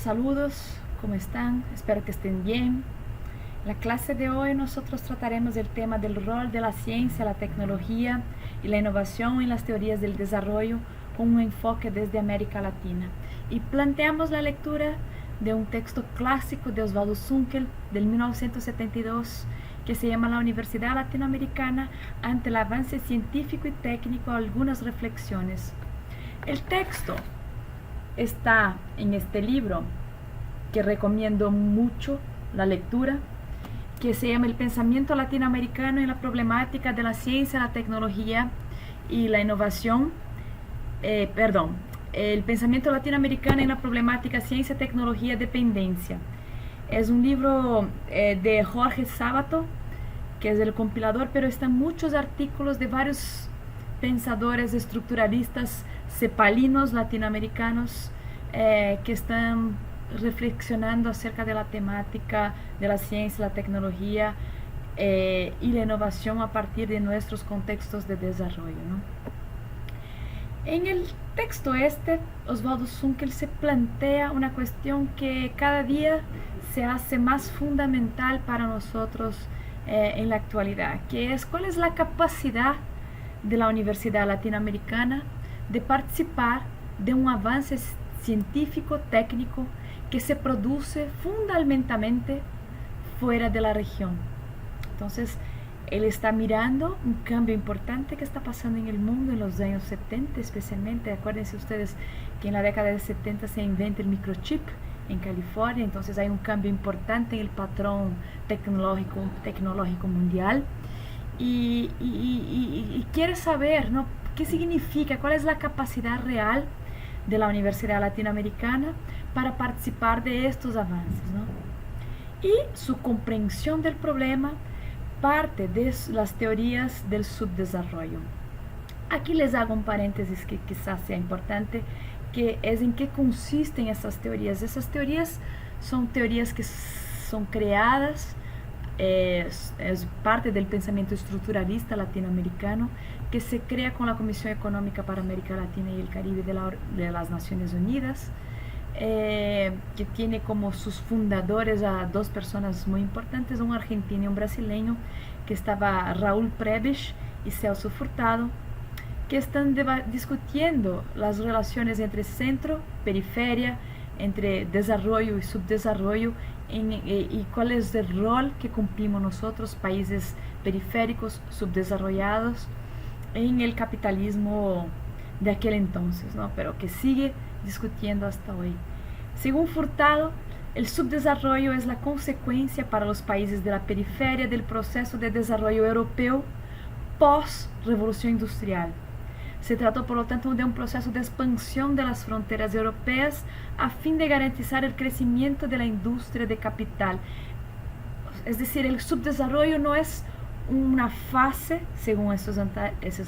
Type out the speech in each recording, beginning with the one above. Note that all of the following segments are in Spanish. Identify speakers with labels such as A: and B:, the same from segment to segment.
A: Saludos, ¿cómo están? Espero que estén bien. En la clase de hoy nosotros trataremos el tema del rol de la ciencia, la tecnología y la innovación en las teorías del desarrollo con un enfoque desde América Latina. Y planteamos la lectura de un texto clásico de Oswaldo Zunkel del 1972 que se llama La Universidad Latinoamericana ante el avance científico y técnico, algunas reflexiones. El texto está en este libro que recomiendo mucho la lectura, que se llama El pensamiento latinoamericano y la problemática de la ciencia, la tecnología y la innovación. El pensamiento latinoamericano y la problemática ciencia, tecnología, dependencia. Es un libro de Jorge Sábato, que es el compilador, pero están muchos artículos de varios pensadores estructuralistas cepalinos latinoamericanos que están reflexionando acerca de la temática de la ciencia, la tecnología y la innovación a partir de nuestros contextos de desarrollo, ¿no? En el texto Oswaldo Zunkel se plantea una cuestión que cada día se hace más fundamental para nosotros en la actualidad, que es cuál es la capacidad de la Universidad Latinoamericana de participar de un avance científico, técnico, que se produce fundamentalmente fuera de la región. Entonces, él está mirando un cambio importante que está pasando en el mundo en los años 70, especialmente. Acuérdense ustedes que en la década de 70 se inventa el microchip en California, entonces hay un cambio importante en el patrón tecnológico mundial. Y quiere saber, ¿no?, qué significa, cuál es la capacidad real de la Universidad Latinoamericana para participar de estos avances, ¿no? Y su comprensión del problema parte de las teorías del subdesarrollo. Aquí les hago un paréntesis que quizás sea importante, que es en qué consisten esas teorías. Esas teorías son teorías que son creadas, es parte del pensamiento estructuralista latinoamericano que se crea con la Comisión Económica para América Latina y el Caribe de las Naciones Unidas, que tiene como sus fundadores a dos personas muy importantes, un argentino y un brasileño, que estaba Raúl Prebisch y Celso Furtado, que están discutiendo las relaciones entre centro, periferia, entre desarrollo y subdesarrollo, y cuál es el rol que cumplimos nosotros, países periféricos, subdesarrollados, en el capitalismo de aquel entonces, ¿no?, pero que sigue discutiendo hasta hoy. Según Furtado, el subdesarrollo es la consecuencia para los países de la periferia del proceso de desarrollo europeo post-revolución industrial. Se trató, por lo tanto, de un proceso de expansión de las fronteras europeas a fin de garantizar el crecimiento de la industria de capital. Es decir, el subdesarrollo no es una fase, según esos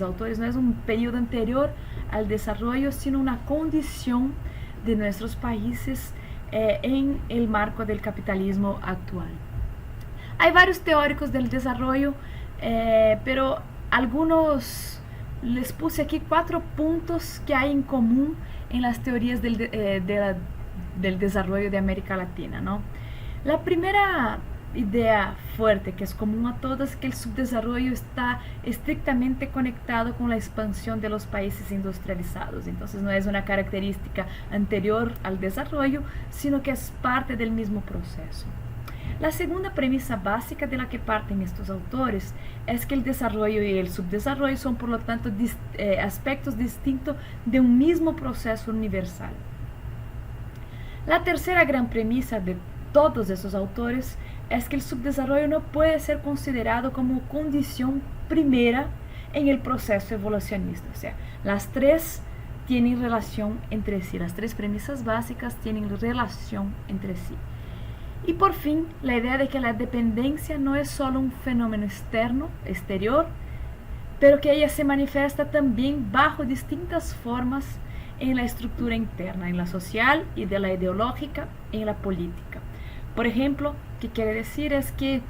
A: autores, no es un periodo anterior al desarrollo, sino una condición de nuestros países en el marco del capitalismo actual. Hay varios teóricos del desarrollo, pero algunos les puse aquí 4 puntos que hay en común en las teorías del desarrollo de América Latina, ¿no? La primera idea fuerte, que es común a todas, que el subdesarrollo está estrictamente conectado con la expansión de los países industrializados. Entonces no es una característica anterior al desarrollo, sino que es parte del mismo proceso. La segunda premisa básica de la que parten estos autores es que el desarrollo y el subdesarrollo son, por lo tanto, aspectos distintos de un mismo proceso universal. La tercera gran premisa de todos esos autores es que el subdesarrollo no puede ser considerado como condición primera en el proceso evolucionista. O sea, las tres tienen relación entre sí, las tres premisas básicas tienen relación entre sí. Y por fin, la idea de que la dependencia no es solo un fenómeno exterior, pero que ella se manifiesta también bajo distintas formas en la estructura interna, en la social y de la ideológica, en la política. Por ejemplo, ¿qué quiere decir? Es que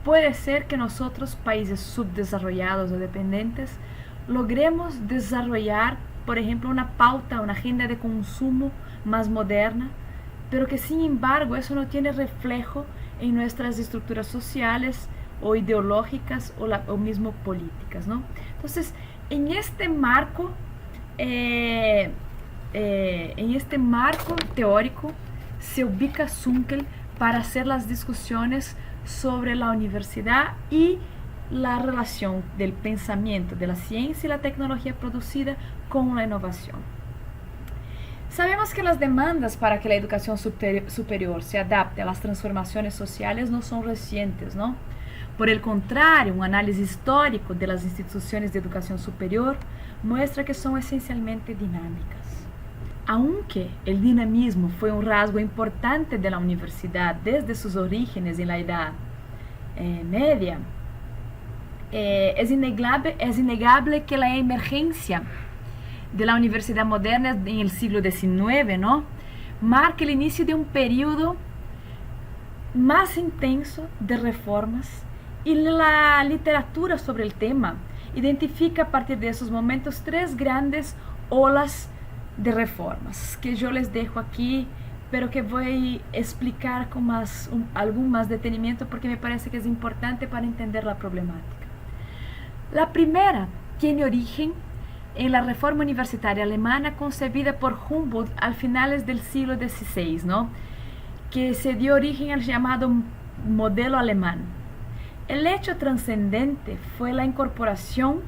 A: puede ser que nosotros, países subdesarrollados o dependientes, logremos desarrollar, por ejemplo, una pauta, una agenda de consumo más moderna, pero que sin embargo eso no tiene reflejo en nuestras estructuras sociales o ideológicas o mismo políticas, ¿no? Entonces, en este marco teórico se ubica Zunkel para hacer las discusiones sobre la universidad y la relación del pensamiento, de la ciencia y la tecnología producida con la innovación. Sabemos que las demandas para que la educación superior se adapte a las transformaciones sociales no son recientes, ¿no? Por el contrario, un análisis histórico de las instituciones de educación superior muestra que son esencialmente dinámicas. Aunque el dinamismo fue un rasgo importante de la universidad desde sus orígenes en la Edad Media, es innegable que la emergencia de la universidad moderna en el siglo XIX, ¿no?, marca el inicio de un periodo más intenso de reformas, y la literatura sobre el tema identifica a partir de esos momentos tres grandes olas de reformas que yo les dejo aquí, pero que voy a explicar con algún más detenimiento porque me parece que es importante para entender la problemática. La primera tiene origen en la reforma universitaria alemana concebida por Humboldt al finales del siglo XVI, ¿no?, que se dio origen al llamado modelo alemán. El hecho trascendente fue la incorporación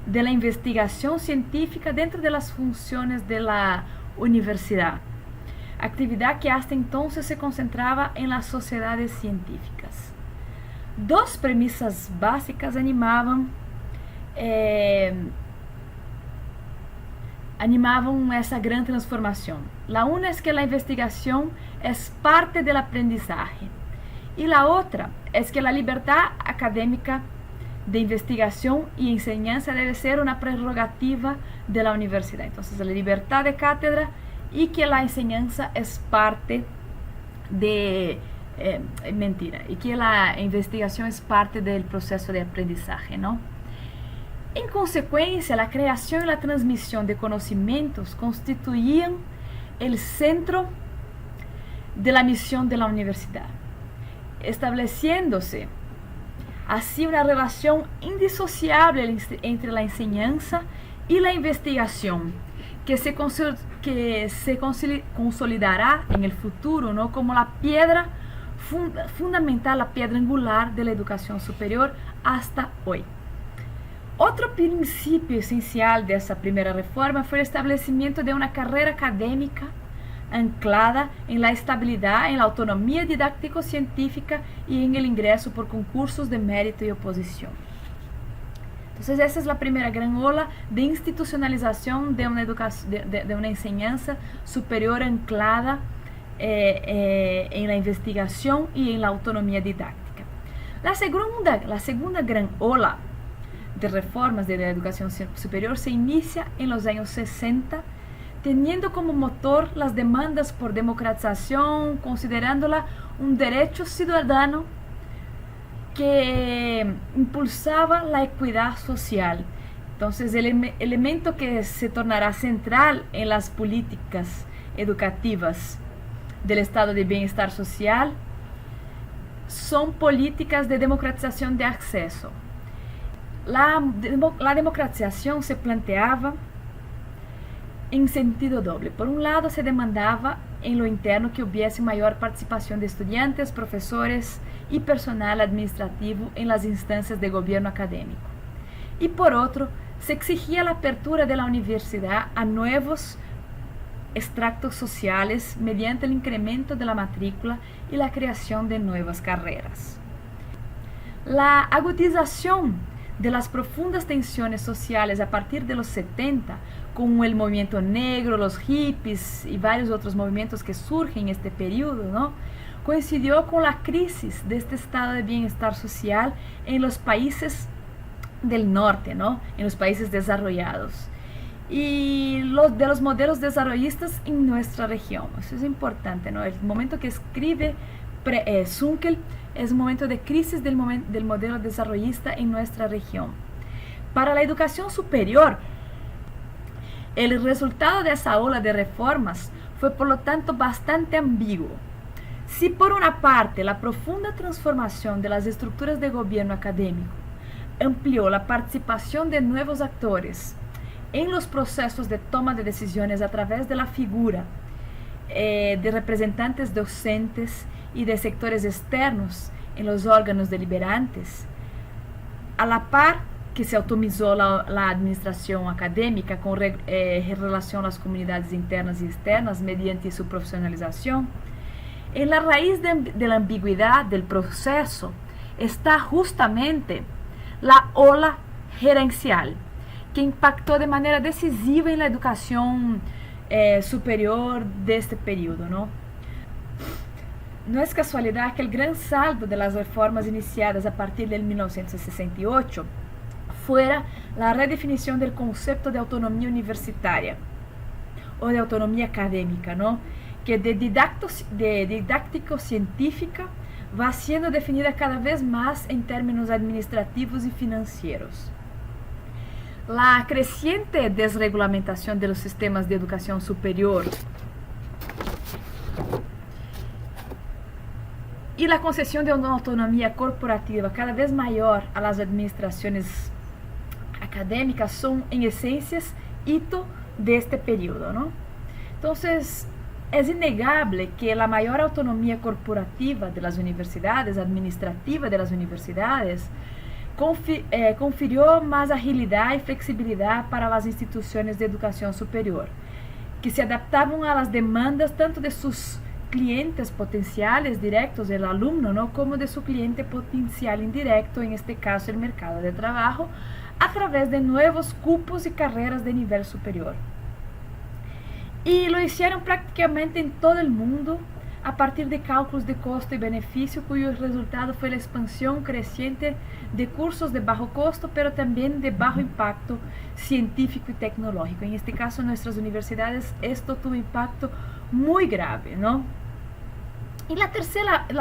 A: de la investigación científica dentro de las funciones de la universidad, actividad que hasta entonces se concentraba en las sociedades científicas. Dos premisas básicas animaban esa gran transformación. La una es que la investigación es parte del aprendizaje y la otra es que la libertad académica de investigación y enseñanza debe ser una prerrogativa de la universidad. Entonces, la libertad de cátedra y que la enseñanza es parte de y que la investigación es parte del proceso de aprendizaje, ¿no? En consecuencia, la creación y la transmisión de conocimientos constituían el centro de la misión de la universidad, estableciéndose así una relación indisociable entre la enseñanza y la investigación, que se consolidará en el futuro, ¿no?, como la piedra fundamental, la piedra angular de la educación superior hasta hoy. Otro principio esencial de esa primera reforma fue el establecimiento de una carrera académica anclada en la estabilidad, en la autonomía didáctico-científica y en el ingreso por concursos de mérito y oposición. Entonces, esa es la primera gran ola de institucionalización de una enseñanza superior anclada en la investigación y en la autonomía didáctica. La segunda gran ola de reformas de la educación superior se inicia en los años 60, teniendo como motor las demandas por democratización, considerándola un derecho ciudadano que impulsaba la equidad social. Entonces, el elemento que se tornará central en las políticas educativas del estado de bienestar social son políticas de democratización de acceso. La democratización se planteaba en sentido doble. Por un lado, se demandaba en lo interno que hubiese mayor participación de estudiantes, profesores y personal administrativo en las instancias de gobierno académico. Y por otro, se exigía la apertura de la universidad a nuevos extractos sociales mediante el incremento de la matrícula y la creación de nuevas carreras. La agudización de las profundas tensiones sociales a partir de los 70, con el movimiento negro, los hippies y varios otros movimientos que surgen en este periodo, ¿no?, coincidió con la crisis de este estado de bienestar social en los países del norte, ¿no?, en los países desarrollados, y de los modelos desarrollistas en nuestra región. Eso es importante, ¿no? El momento que escribe Zunkel es un momento de crisis del modelo desarrollista en nuestra región. Para la educación superior, el resultado de esa ola de reformas fue por lo tanto bastante ambiguo. Si por una parte la profunda transformación de las estructuras de gobierno académico amplió la participación de nuevos actores en los procesos de toma de decisiones a través de la figura de representantes docentes y de sectores externos en los órganos deliberantes, a la par que se automizó la administración académica con relación a las comunidades internas y externas mediante su profesionalización, en la raíz de la ambigüedad del proceso está justamente la ola gerencial, que impactó de manera decisiva en la educación superior de este periodo, ¿no? No es casualidad que el gran saldo de las reformas iniciadas a partir del 1968 fuera la redefinición del concepto de autonomía universitaria o de autonomía académica, ¿no? Que de didáctico-científica va siendo definida cada vez más en términos administrativos y financieros. La creciente desregulamentación de los sistemas de educación superior y la concesión de una autonomía corporativa cada vez mayor a las administraciones académicas son, en esencia, hito de este periodo, ¿no? Entonces, es innegable que la mayor autonomía corporativa de las universidades, administrativa de las universidades, confirió más agilidad y flexibilidad para las instituciones de educación superior, que se adaptaban a las demandas tanto de sus clientes potenciales directos, el alumno, ¿no?, como de su cliente potencial indirecto, en este caso el mercado de trabajo, a través de nuevos cupos y carreras de nivel superior. Y lo hicieron prácticamente en todo el mundo a partir de cálculos de costo y beneficio, cuyo resultado fue la expansión creciente de cursos de bajo costo, pero también de bajo impacto científico y tecnológico. En este caso, en nuestras universidades, esto tuvo impacto muy grave, ¿no? Y la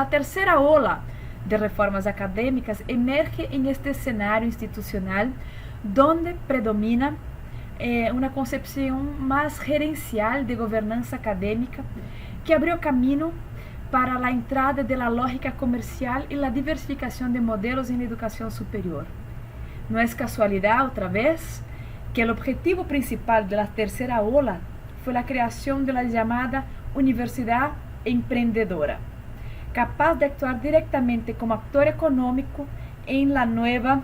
A: tercera ola de reformas académicas emerge en este escenario institucional donde predomina una concepción más gerencial de gobernanza académica que abrió camino para la entrada de la lógica comercial y la diversificación de modelos en educación superior. No es casualidad, otra vez, que el objetivo principal de la tercera ola fue la creación de la llamada universidad emprendedora, capaz de actuar directamente como actor económico en la nueva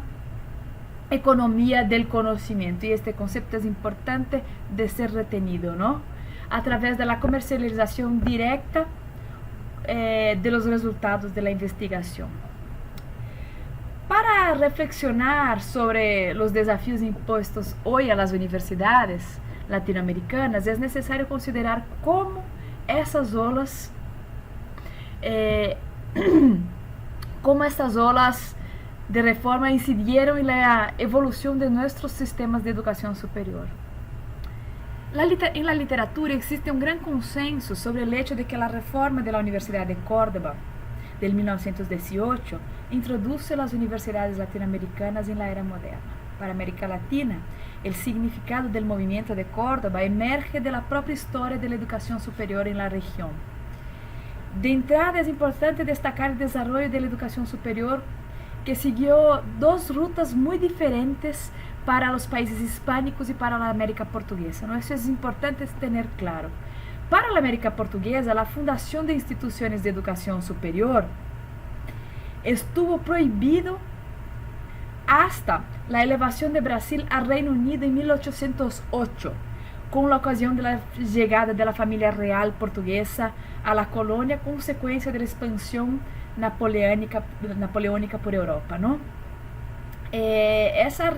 A: economía del conocimiento. Y este concepto es importante de ser retenido, ¿no? A través de la comercialización directa de los resultados de la investigación. Para reflexionar sobre los desafíos impuestos hoy a las universidades latinoamericanas, es necesario considerar cómo esas olas de reforma incidieron en la evolución de nuestros sistemas de educación superior. En la literatura existe un gran consenso sobre el hecho de que la reforma de la Universidad de Córdoba del 1918 introduce las universidades latinoamericanas en la era moderna. Para América Latina, el significado del movimiento de Córdoba emerge de la propia historia de la educación superior en la región. De entrada, es importante destacar el desarrollo de la educación superior, que siguió dos rutas muy diferentes para los países hispánicos y para la América portuguesa, ¿no? Eso es importante tener claro. Para la América portuguesa, la fundación de instituciones de educación superior estuvo prohibido hasta la elevación de Brasil al Reino Unido en 1808, con la ocasión de la llegada de la familia real portuguesa a la colonia, consecuencia de la expansión napoleónica por Europa, ¿no? Esa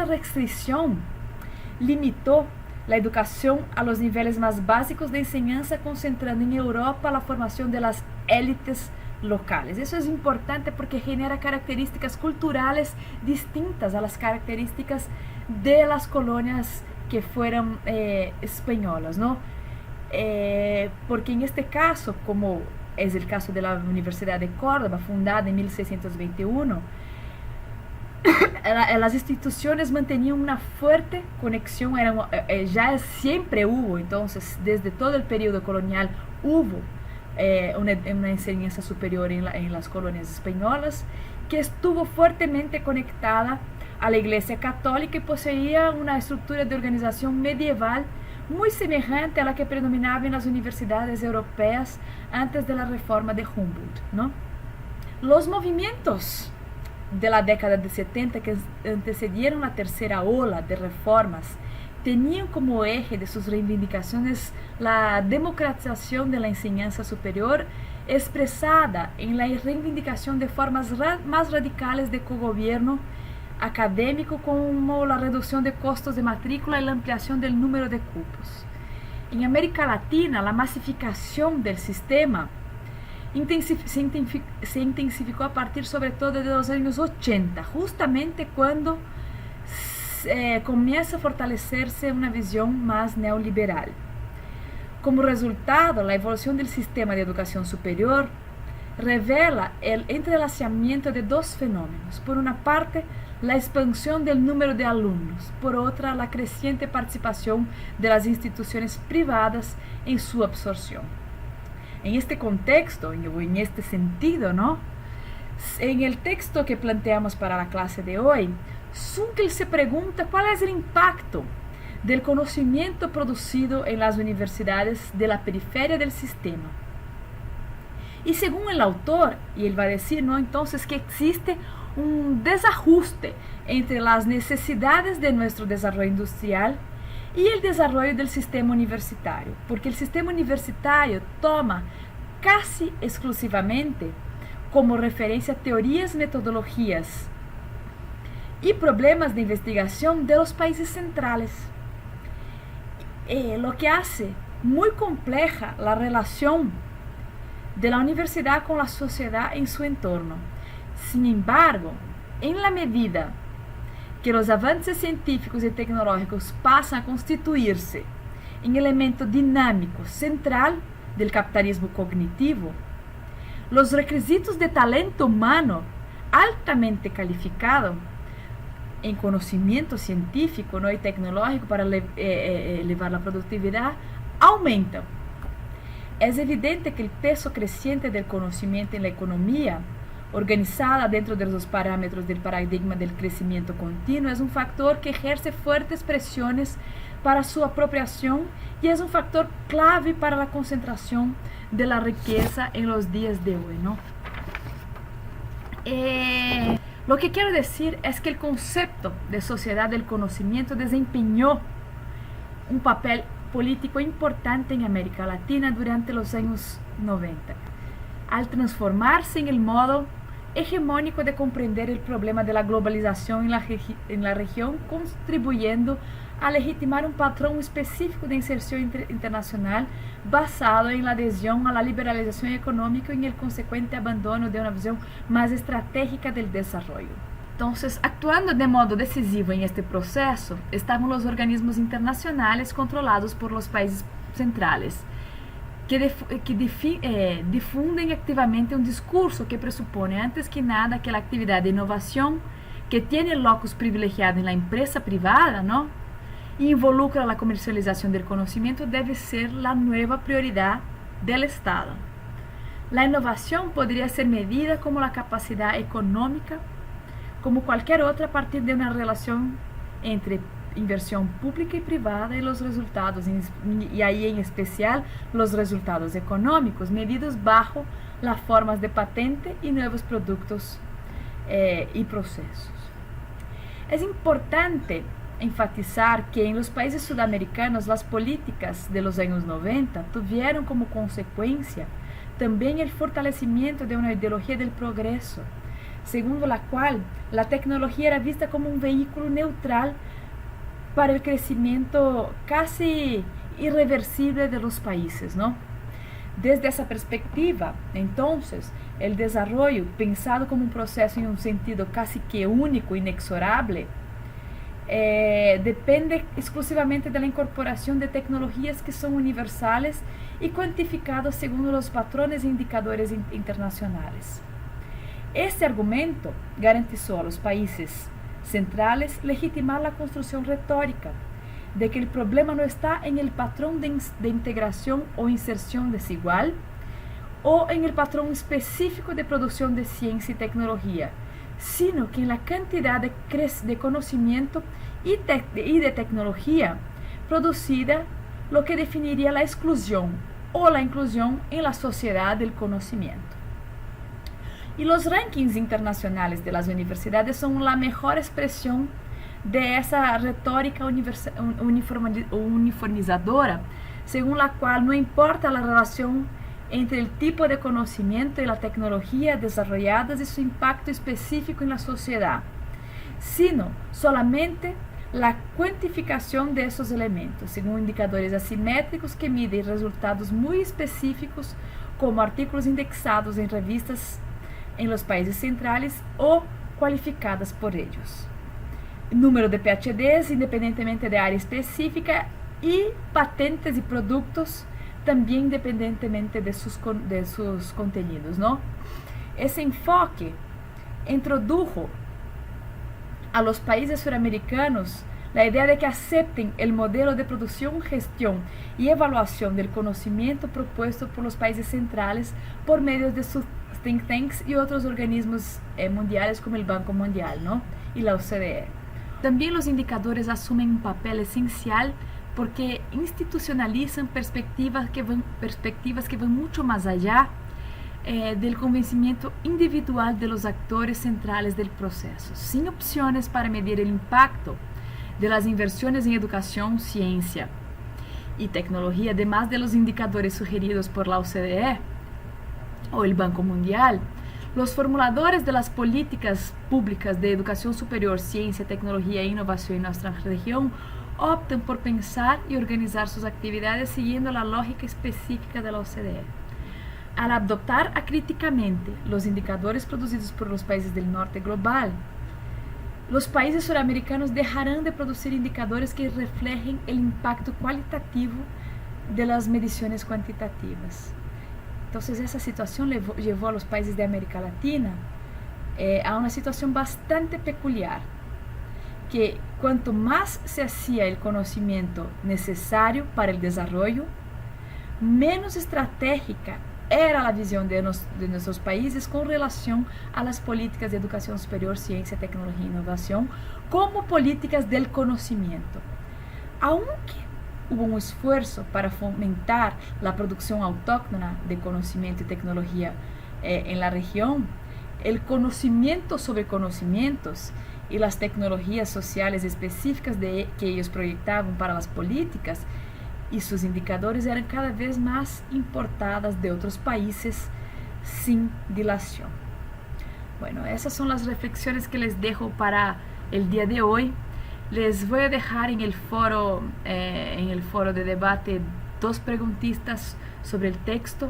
A: restricción limitó la educación a los niveles más básicos de enseñanza, concentrando en Europa la formación de las élites locales. Eso es importante porque genera características culturales distintas a las características de las colonias que fueron españolas, ¿no? Porque en este caso, como es el caso de la Universidad de Córdoba, fundada en 1621, las instituciones mantenían una fuerte conexión, ya siempre hubo, entonces, desde todo el periodo colonial hubo una enseñanza superior en las colonias españolas, que estuvo fuertemente conectada a la Iglesia Católica y poseía una estructura de organización medieval muy semejante a la que predominaba en las universidades europeas antes de la reforma de Humboldt, ¿no? Los movimientos de la década de 70 que antecedieron la tercera ola de reformas tenían como eje de sus reivindicaciones la democratización de la enseñanza superior, expresada en la reivindicación de formas más radicales de cogobierno académico, como la reducción de costos de matrícula y la ampliación del número de cupos. En América Latina, la masificación del sistema se intensificó a partir sobre todo de los años 80, justamente cuando comienza a fortalecerse una visión más neoliberal. Como resultado, la evolución del sistema de educación superior revela el entrelazamiento de dos fenómenos. Por una parte, la expansión del número de alumnos, por otra, la creciente participación de las instituciones privadas en su absorción. En este contexto, en este sentido, ¿no? En el texto que planteamos para la clase de hoy, Zunkel se pregunta cuál es el impacto del conocimiento producido en las universidades de la periferia del sistema. Y según el autor, y él va a decir, ¿no?, entonces que existe un desajuste entre las necesidades de nuestro desarrollo industrial y el desarrollo del sistema universitario, porque el sistema universitario toma casi exclusivamente como referencia teorías, metodologías y problemas de investigación de los países centrales, lo que hace muy compleja la relación de la universidad con la sociedad en su entorno. Sin embargo, en la medida que los avances científicos y tecnológicos pasan a constituirse en elemento dinámico central del capitalismo cognitivo, los requisitos de talento humano altamente calificado en conocimiento científico, ¿no?, y tecnológico para elevar la productividad aumentan. Es evidente que el peso creciente del conocimiento en la economía organizada dentro de los parámetros del paradigma del crecimiento continuo es un factor que ejerce fuertes presiones para su apropiación y es un factor clave para la concentración de la riqueza en los días de hoy, ¿no? Lo que quiero decir es que el concepto de sociedad del conocimiento desempeñó un papel político importante en América Latina durante los años 90, al transformarse en el modo hegemónico de comprender el problema de la globalización en la región, contribuyendo a legitimar un patrón específico de inserción internacional basado en la adhesión a la liberalización económica y en el consecuente abandono de una visión más estratégica del desarrollo. Entonces, actuando de modo decisivo en este proceso, estaban los organismos internacionales controlados por los países centrales, que difunden activamente un discurso que presupone, antes que nada, que la actividad de innovación, que tiene el locus privilegiado en la empresa privada, ¿no?, y involucra la comercialización del conocimiento, debe ser la nueva prioridad del Estado. La innovación podría ser medida como la capacidad económica, como cualquier otra, a partir de una relación entre inversión pública y privada y los resultados, y ahí en especial los resultados económicos, medidos bajo las formas de patente y nuevos productos y procesos. Es importante enfatizar que en los países sudamericanos las políticas de los años 90 tuvieron como consecuencia también el fortalecimiento de una ideología del progreso, según la cual la tecnología era vista como un vehículo neutral para el crecimiento casi irreversible de los países, ¿no? Desde esa perspectiva, entonces, el desarrollo, pensado como un proceso en un sentido casi que único, inexorable, depende exclusivamente de la incorporación de tecnologías que son universales y cuantificadas según los patrones e indicadores internacionales. Este argumento garantizó a los países centrales legitimar la construcción retórica de que el problema no está en el patrón de integración o inserción desigual o en el patrón específico de producción de ciencia y tecnología, sino que en la cantidad de conocimiento y de tecnología producida, lo que definiría la exclusión o la inclusión en la sociedad del conocimiento. Y los rankings internacionales de las universidades son la mejor expresión de esa retórica uniformizadora, según la cual no importa la relación entre el tipo de conocimiento y la tecnología desarrolladas y su impacto específico en la sociedad, sino solamente la cuantificación de esos elementos, según indicadores asimétricos que miden resultados muy específicos, como artículos indexados en revistas en los países centrales o cualificadas por ellos. Número de PhDs, independientemente de área específica, y patentes y productos, también independientemente de sus contenidos, ¿no? Ese enfoque introdujo a los países suramericanos la idea de que acepten el modelo de producción, gestión y evaluación del conocimiento propuesto por los países centrales por medio de sus think tanks y otros organismos mundiales como el Banco Mundial, ¿no? Y la OCDE. También los indicadores asumen un papel esencial porque institucionalizan perspectivas que van mucho más allá del convencimiento individual de los actores centrales del proceso, sin opciones para medir el impacto de las inversiones en educación, ciencia y tecnología, además de los indicadores sugeridos por la OCDE o el Banco Mundial. Los formuladores de las políticas públicas de educación superior, ciencia, tecnología e innovación en nuestra región optan por pensar y organizar sus actividades siguiendo la lógica específica de la OCDE. Al adoptar acríticamente los indicadores producidos por los países del norte global, los países suramericanos dejarán de producir indicadores que reflejen el impacto cualitativo de las mediciones cuantitativas. Entonces, esa situación llevó a los países de América Latina a una situación bastante peculiar, que cuanto más se hacía el conocimiento necesario para el desarrollo, menos estratégica era la visión de nuestros países con relación a las políticas de educación superior, ciencia, tecnología e innovación como políticas del conocimiento. Aunque hubo un esfuerzo para fomentar la producción autóctona de conocimiento y tecnología en la región, el conocimiento sobre conocimientos y las tecnologías sociales específicas que ellos proyectaban para las políticas y sus indicadores eran cada vez más importadas de otros países sin dilación. Bueno, esas son las reflexiones que les dejo para el día de hoy. Les voy a dejar en el foro de debate 2 preguntitas sobre el texto,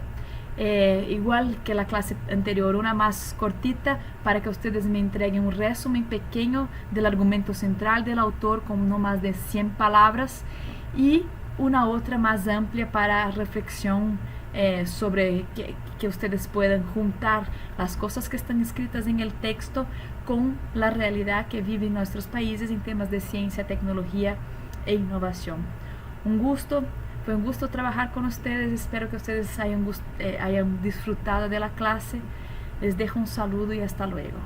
A: igual que la clase anterior, una más cortita para que ustedes me entreguen un resumen pequeño del argumento central del autor con no más de 100 palabras y una otra más amplia para reflexión sobre que ustedes puedan juntar las cosas que están escritas en el texto con la realidad que viven nuestros países en temas de ciencia, tecnología e innovación. Fue un gusto trabajar con ustedes, espero que ustedes hayan disfrutado de la clase. Les dejo un saludo y hasta luego.